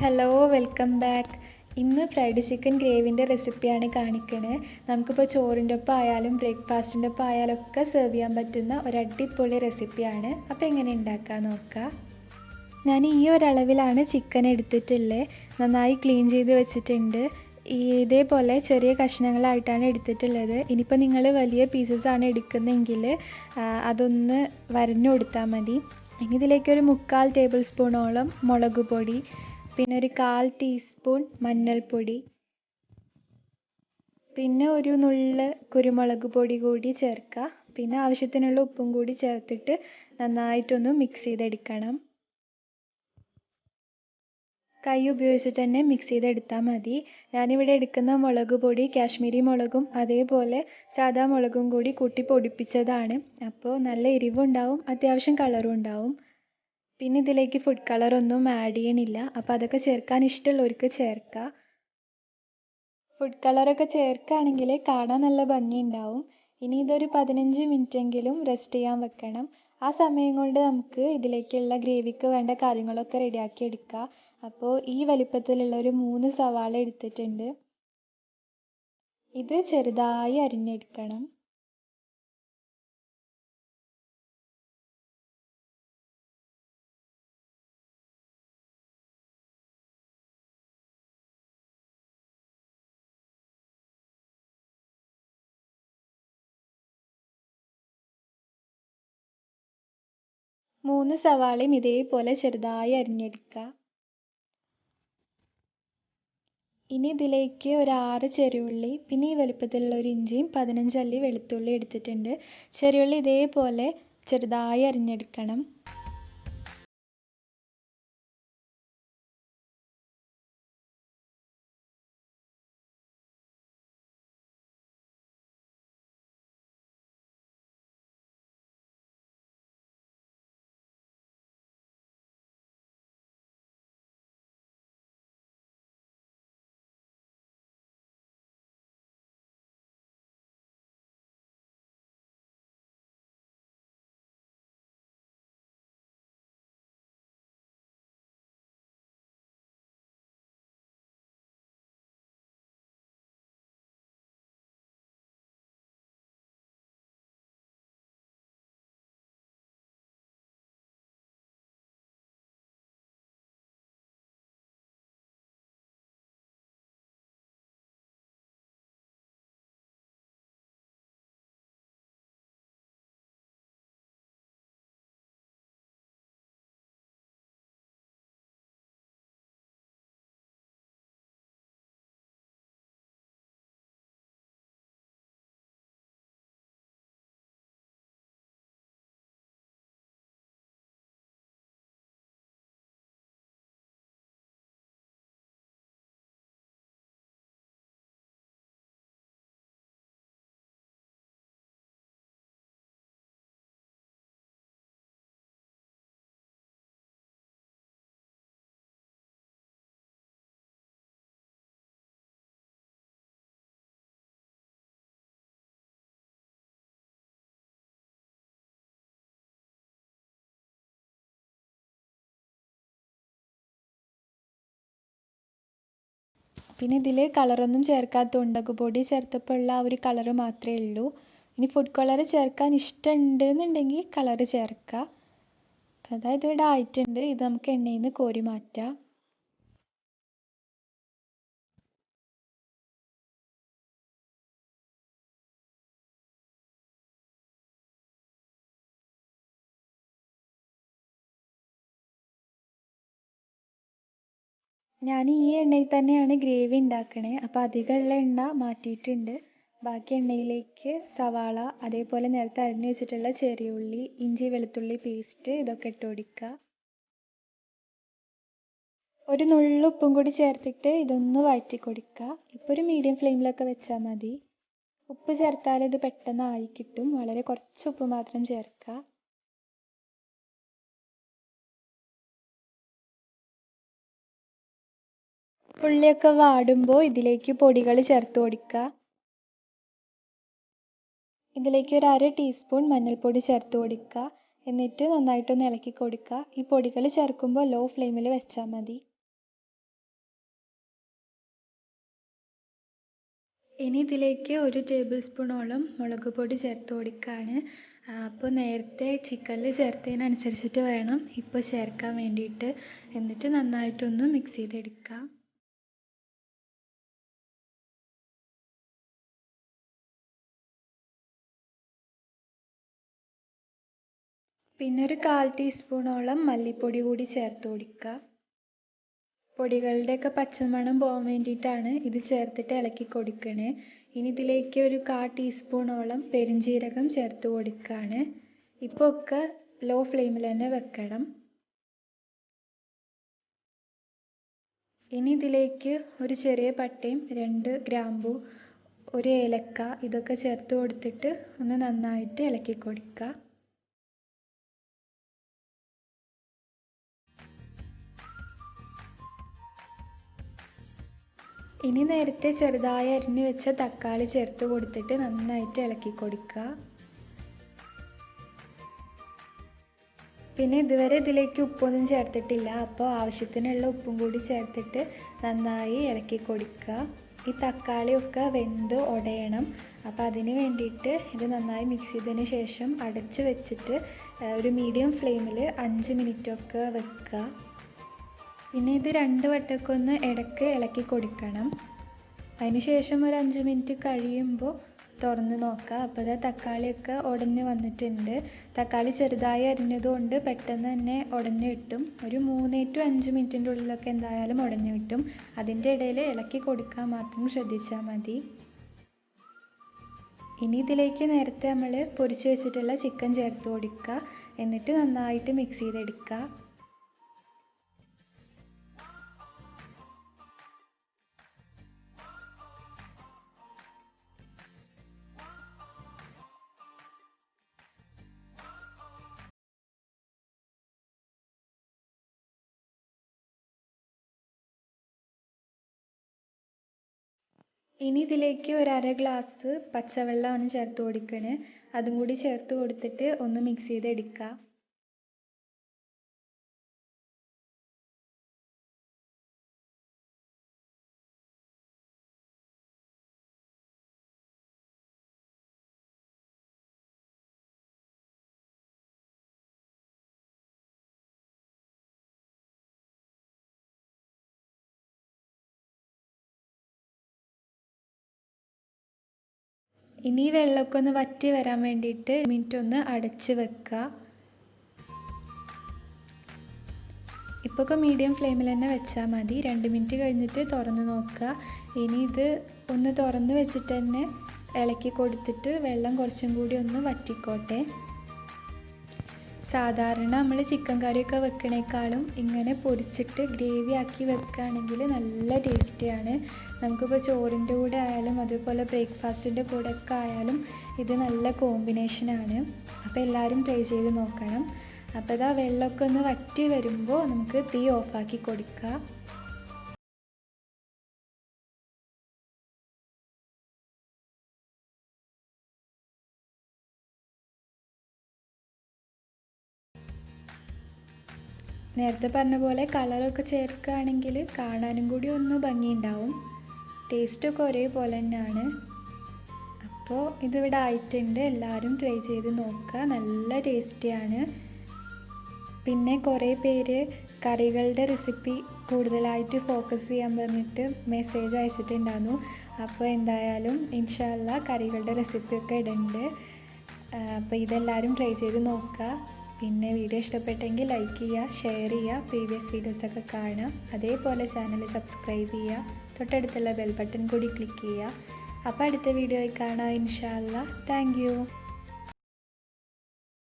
Hello, welcome back. ഇന്ന് fried chicken ഗ്രേവിൻ്റെ റെസിപ്പിയാണ് കാണിക്കണത്. നമുക്കിപ്പോൾ ചോറിൻ്റെ ഒപ്പം ആയാലും ബ്രേക്ക്ഫാസ്റ്റിൻ്റെ ഒപ്പം ആയാലും ഒക്കെ സെർവ് ചെയ്യാൻ പറ്റുന്ന ഒരു അടിപൊളി റെസിപ്പിയാണ്. അപ്പോൾ എങ്ങനെ ഉണ്ടാക്കാൻ നോക്കാം. ഞാൻ ഈ ഒരളവിലാണ് ചിക്കൻ എടുത്തിട്ടുള്ളത്. നന്നായി ക്ലീൻ ചെയ്ത് വെച്ചിട്ടുണ്ട്. ഇതേപോലെ ചെറിയ കഷ്ണങ്ങളായിട്ടാണ് എടുത്തിട്ടുള്ളത്. ഇനിയിപ്പോൾ നിങ്ങൾ വലിയ പീസസ് ആണ് എടുക്കുന്നതെങ്കിൽ അതൊന്ന് വരഞ്ഞു കൊടുത്താൽ മതി. ഇനി ഇതിലേക്ക് ഒരു 3/4 ടേബിൾ സ്പൂണോളം മുളക് പൊടി, പിന്നെ ഒരു 1/4 ടീസ്പൂൺ മഞ്ഞൾപ്പൊടി, പിന്നെ ഒരു നുള്ള് കുരുമുളക് പൊടി കൂടി ചേർക്കുക. പിന്നെ ആവശ്യത്തിനുള്ള ഉപ്പും കൂടി ചേർത്തിട്ട് നന്നായിട്ടൊന്ന് മിക്സ് ചെയ്തെടുക്കണം. കൈ ഉപയോഗിച്ചിട്ട് തന്നെ മിക്സ് ചെയ്തെടുത്താൽ മതി. ഞാനിവിടെ എടുക്കുന്ന മുളക് പൊടി കാശ്മീരി മുളകും അതേപോലെ സാദാ മുളകും കൂടി കൂട്ടി പൊടിപ്പിച്ചതാണ്. അപ്പോൾ നല്ല എരിവുണ്ടാവും, അത്യാവശ്യം കളറും ഉണ്ടാവും. പിന്നെ ഇതിലേക്ക് ഫുഡ് കളറൊന്നും ആഡ് ചെയ്യണില്ല. അപ്പോൾ അതൊക്കെ ചേർക്കാൻ ഇഷ്ടമുള്ളവർക്ക് ചേർക്കാം. ഫുഡ് കളറൊക്കെ ചേർക്കുകയാണെങ്കിൽ കാണാൻ നല്ല ഭംഗിയുണ്ടാവും. ഇനി ഇതൊരു 15 മിനിറ്റെങ്കിലും റെസ്റ്റ് ചെയ്യാൻ വെക്കണം. ആ സമയം കൊണ്ട് നമുക്ക് ഇതിലേക്കുള്ള ഗ്രേവിക്ക് വേണ്ട കാര്യങ്ങളൊക്കെ റെഡിയാക്കി എടുക്കാം. അപ്പോൾ ഈ വലിപ്പത്തിലുള്ള ഒരു 3 സവാള എടുത്തിട്ടുണ്ട്. ഇത് ചെറുതായി അരിഞ്ഞെടുക്കണം. മൂന്ന് സവാളയും ഇതേപോലെ ചെറുതായി അരിഞ്ഞെടുക്കുക. ഇനി ഇതിലേക്ക് ഒരു 6 ചെറിയുള്ളി, പിന്നെ ഈ വലുപ്പത്തിലുള്ള ഒരു ഇഞ്ചിയും 15 അല്ലി വെളുത്തുള്ളി എടുത്തിട്ടുണ്ട്. ചെറിയുള്ളി ഇതേപോലെ ചെറുതായി അരിഞ്ഞെടുക്കണം. പിന്നെ ഇതിൽ കളറൊന്നും ചേർക്കാത്തതുകൊണ്ട് പൊടി ചേർത്തപ്പോൾ ഉള്ള ആ ഒരു കളറ് മാത്രമേ ഉള്ളൂ. ഇനി ഫുഡ് കളർ ചേർക്കാൻ ഇഷ്ടമുണ്ട് എന്നുണ്ടെങ്കിൽ കളറ് ചേർക്കുക. അപ്പോൾ അതായത് ഇവിടെ ആയിട്ടുണ്ട്. ഇത് നമുക്ക് എണ്ണയിൽ നിന്ന് കോരി മാറ്റാം. ഞാൻ ഈ എണ്ണയിൽ തന്നെയാണ് ഗ്രേവി ഉണ്ടാക്കണേ. അപ്പോൾ അധികമുള്ള എണ്ണ മാറ്റിയിട്ടുണ്ട്. ബാക്കി എണ്ണയിലേക്ക് സവാള, അതേപോലെ നേരത്തെ അരിഞ്ഞു വെച്ചിട്ടുള്ള ചെറിയ ഉള്ളി, ഇഞ്ചി വെളുത്തുള്ളി പേസ്റ്റ് ഇതൊക്കെ ഇട്ട് കൊടുക്കുക. ഒരു നുള്ളു ഉപ്പും കൂടി ചേർത്തിട്ട് ഇതൊന്ന് വഴറ്റി കൊടുക്കുക. ഇപ്പോൾ ഒരു മീഡിയം ഫ്ലെയിമിലൊക്കെ വെച്ചാൽ മതി. ഉപ്പ് ചേർത്താൽ ഇത് പെട്ടെന്ന് ആയി കിട്ടും. വളരെ കുറച്ച് ഉപ്പ് മാത്രം ചേർക്കുക. ഉള്ളിയൊക്കെ വാടുമ്പോൾ ഇതിലേക്ക് പൊടികൾ ചേർത്ത് കൊടുക്കുക. ഇതിലേക്ക് ഒരു 1/2 ടീസ്പൂൺ മഞ്ഞൾപ്പൊടി ചേർത്ത് കൊടുക്കുക. എന്നിട്ട് നന്നായിട്ടൊന്ന് ഇളക്കി കൊടുക്കുക. ഈ പൊടികൾ ചേർക്കുമ്പോൾ ലോ ഫ്ലെയിമിൽ വെച്ചാൽ മതി. ഇനി ഇതിലേക്ക് 1 ടേബിൾ സ്പൂണോളം മുളക് പൊടി ചേർത്ത് കൊടുക്കുകയാണ്. അപ്പോൾ നേരത്തെ ചിക്കനിൽ ചേർത്തതിനനുസരിച്ചിട്ട് വേണം ഇപ്പോൾ ചേർക്കാൻ വേണ്ടിയിട്ട്. എന്നിട്ട് നന്നായിട്ടൊന്ന് മിക്സ് ചെയ്തെടുക്കാം. പിന്നെ ഒരു 1/4 ടീസ്പൂണോളം മല്ലിപ്പൊടി കൂടി ചേർത്ത് കൊടുക്കുക. പൊടികളുടെയൊക്കെ പച്ചമണം പോകാൻ വേണ്ടിയിട്ടാണ് ഇത് ചേർത്തിട്ട് ഇളക്കി കൊടുക്കണേ. ഇനി ഇതിലേക്ക് ഒരു 1/4 ടീസ്പൂണോളം പെരുംജീരകം ചേർത്ത് കൊടുക്കുകയാണ്. ഇപ്പോൾ ഒക്കെ ലോ ഫ്ലെയിമിൽ തന്നെ വെക്കണം. ഇനി ഇതിലേക്ക് ഒരു ചെറിയ പട്ടയും 2 ഗ്രാമ്പൂ, 1 ഏലക്ക ഇതൊക്കെ ചേർത്ത് കൊടുത്തിട്ട് ഒന്ന് നന്നായിട്ട് ഇളക്കി കൊടുക്കുക. ഇനി നേരത്തെ ചെറുതായി അരിഞ്ഞു വെച്ച തക്കാളി ചേർത്ത് കൊടുത്തിട്ട് നന്നായിട്ട് ഇളക്കി കൊടുക്കുക. പിന്നെ ഇതുവരെ ഇതിലേക്ക് ഉപ്പൊന്നും ചേർത്തിട്ടില്ല. അപ്പോൾ ആവശ്യത്തിനുള്ള ഉപ്പും കൂടി ചേർത്തിട്ട് നന്നായി ഇളക്കി കൊടുക്കുക. ഈ തക്കാളിയൊക്കെ വെന്ത് ഉടയണം. അപ്പോൾ അതിന് വേണ്ടിയിട്ട് ഇത് നന്നായി മിക്സ് ചെയ്തതിന് ശേഷം അടച്ച് വെച്ചിട്ട് ഒരു മീഡിയം ഫ്ലെയിമിൽ 5 മിനിറ്റൊക്കെ വെക്കുക. പിന്നെ ഇത് 2 വട്ടമൊക്കെ ഒന്ന് ഇടയ്ക്ക് ഇളക്കി കൊടുക്കണം. അതിന് ശേഷം ഒരു 5 മിനിറ്റ് കഴിയുമ്പോൾ തുറന്ന് നോക്കുക. അപ്പോൾ അത് തക്കാളിയൊക്കെ ഉടഞ്ഞ് വന്നിട്ടുണ്ട്. തക്കാളി ചെറുതായി അരിഞ്ഞതുകൊണ്ട് പെട്ടെന്ന് തന്നെ ഉടഞ്ഞ് കിട്ടും. ഒരു 3 to 5 മിനിറ്റിൻ്റെ ഉള്ളിലൊക്കെ എന്തായാലും ഉടഞ്ഞ് കിട്ടും. അതിൻ്റെ ഇടയിൽ ഇളക്കി കൊടുക്കാൻ മാത്രം ശ്രദ്ധിച്ചാൽ മതി. ഇനി ഇതിലേക്ക് നേരത്തെ നമ്മൾ പൊരിച്ച് വെച്ചിട്ടുള്ള ചിക്കൻ ചേർത്ത് കൊടുക്കുക. എന്നിട്ട് നന്നായിട്ട് മിക്സ് ചെയ്തെടുക്കുക. ഇനി ഇതിലേക്ക് ഒരു 1/2 ഗ്ലാസ് പച്ചവെള്ളമാണ് ചേർത്ത് കൊടുക്കണേ. അതും കൂടി ചേർത്ത് കൊടുത്തിട്ട് ഒന്ന് മിക്സ് ചെയ്തെടുക്കുക. ഇനി വെള്ളമൊക്കെ ഒന്ന് വറ്റി വരാൻ വേണ്ടിയിട്ട് മിനിറ്റ് ഒന്ന് അടച്ച് വെക്കുക. ഇപ്പോൾ മീഡിയം ഫ്ലെയിമിൽ തന്നെ വെച്ചാൽ മതി. 2 മിനിറ്റ് കഴിഞ്ഞിട്ട് തുറന്ന് നോക്കുക. ഇനി ഇത് ഒന്ന് തുറന്ന് വെച്ചിട്ട് തന്നെ ഇളക്കി കൊടുത്തിട്ട് വെള്ളം കുറച്ചും കൂടി ഒന്ന് വറ്റിക്കോട്ടെ. സാധാരണ നമ്മൾ ചിക്കൻ കറിയൊക്കെ വെക്കണേക്കാളും ഇങ്ങനെ പൊരിച്ചിട്ട് ഗ്രേവി ആക്കി വെക്കുകയാണെങ്കിൽ നല്ല ടേസ്റ്റിയാണ്. നമുക്കിപ്പോൾ ചോറിൻ്റെ കൂടെ ആയാലും അതുപോലെ ബ്രേക്ക്ഫാസ്റ്റിൻ്റെ കൂടെ ഒക്കെ ആയാലും ഇത് നല്ല കോമ്പിനേഷനാണ്. അപ്പോൾ എല്ലാവരും ട്രൈ ചെയ്ത് നോക്കണം. അപ്പോൾ ഇതാ വെള്ളമൊക്കെ ഒന്ന് വറ്റി വരുമ്പോൾ നമുക്ക് തീ ഓഫാക്കി കൊടുക്കുക. നേരത്തെ പറഞ്ഞ പോലെ കളറൊക്കെ ചേർക്കുകയാണെങ്കിൽ കാണാനും കൂടി ഒന്ന് ഭംഗിയുണ്ടാവും. ടേസ്റ്റൊക്കെ ഒരേപോലെ തന്നെയാണ്. അപ്പോൾ ഇതിവിടെ ആയിട്ടുണ്ട്. എല്ലാവരും ട്രൈ ചെയ്ത് നോക്കുക. നല്ല ടേസ്റ്റിയാണ്. പിന്നെ കുറേ പേര് കറികളുടെ റെസിപ്പി കൂടുതലായിട്ട് ഫോക്കസ് ചെയ്യാൻ പറഞ്ഞിട്ട് മെസ്സേജ് അയച്ചിട്ടുണ്ടായിരുന്നു. അപ്പോൾ എന്തായാലും ഇൻഷാ അല്ലാ കറികളുടെ റെസിപ്പിയൊക്കെ ഇടുന്നുണ്ട്. അപ്പോൾ ഇതെല്ലാവരും ട്രൈ ചെയ്ത് നോക്കുക. പിന്നെ വീഡിയോ ഇഷ്ടപ്പെട്ടെങ്കിൽ ലൈക്ക് ചെയ്യുക, ഷെയർ ചെയ്യുക, പ്രീവിയസ് വീഡിയോസൊക്കെ കാണുക. അതേപോലെ ചാനൽ സബ്സ്ക്രൈബ് ചെയ്യുക, തൊട്ടടുത്തുള്ള ബെൽ ബട്ടൺ കൂടി ക്ലിക്ക് ചെയ്യുക. അപ്പോൾ അടുത്ത വീഡിയോയിൽ കാണാം ഇൻഷാ അല്ലാ. Thank you.